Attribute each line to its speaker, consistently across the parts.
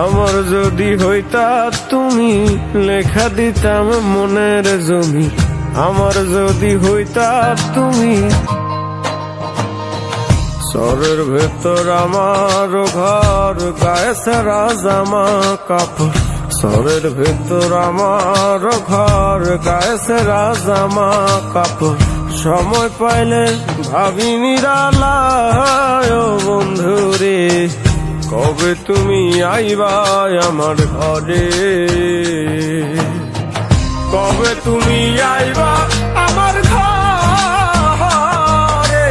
Speaker 1: আমার যদি হইতা তুমি লেখা দিতাম মনের জমি। আমার যদি হইতা তুমি শহরের ভেতর আমার ঘর, গায়ে সারা জামা কাপড়। শহরের ভেতর আমার ঘর, গায়ে সারা জামা কাপড়। সময় পাইলে ভাবি নিরালায় ও বন্ধুরে, কবে তুমি আইবা আমার ঘরে? কবে তুমি আইবা আমার ঘরে?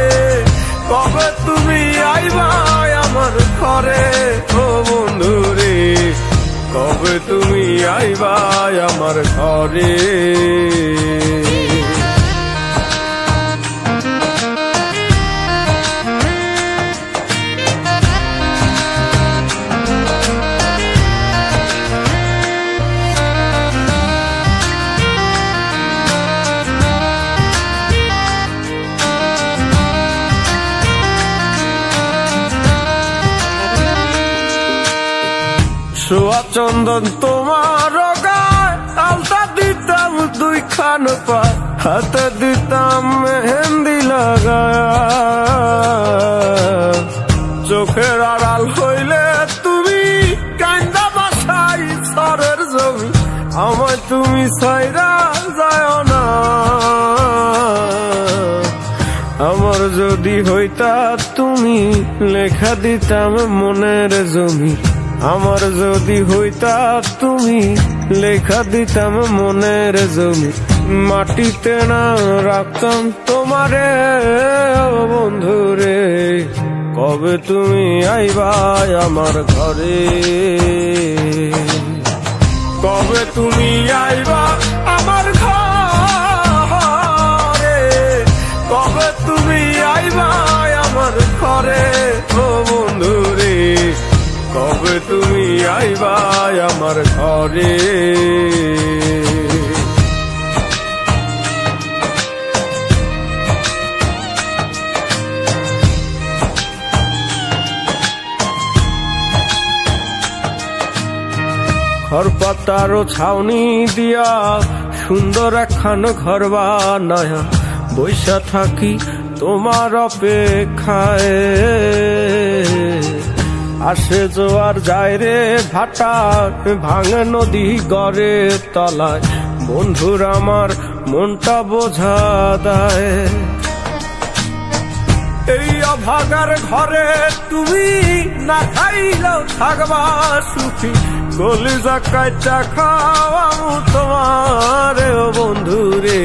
Speaker 1: কবে তুমি আইবা আমার ঘরে? ও বন্ধুরে, কবে তুমি আইবা আমার ঘরে? সোয়া চন্দন তোমার গায়, আলতা দিতাম দুই খান পা, হাতে দিতাম মেহেন্দি লাগায়। চোখের আড়াল হইলে তুমি কান্দা বাসাই সরের জমি। আমায় তুমি সাইরা যায় না। আমার যদি হইতা তুমি লেখা দিতাম মনের জমি। আমার যদি হইতা তুমি লেখা দিতাম মনের জমি। মাটিতে না রাখতাম তোমারে ও বন্ধুরে, কবে তুমি আইবা আমার ঘরে? কবে তুমি আইবা আমার ঘরে? কবে তুমি আইবা আমার ঘরে? ও বন্ধুরে, কবে তুমি আইবা আমার ঘরে? খড়পাতারও ছাউনি দিয়া সুন্দর একখান ঘর বানায়া, বৈশা থাকি তোমার অপেক্ষায়। আসে জোয়ার যায় রে ভাটা, ভাঙে নদী গড়ে তলায়। বন্ধুর আমার মনটা বোঝা দেয়। এই অভাগার ঘরে তুমি না খাইলেও থাকবা সুখী। কলিজা কাইটা খাওয়াবো তোমার ও বন্ধুরে,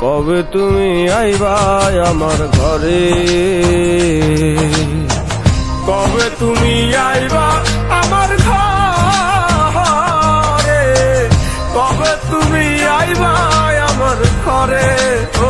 Speaker 1: কবে তুমি আইবা আমার ঘরে? কবে তুমি আইবা আমার ঘরে? কবে তুমি আইবা আমার ঘরে? ও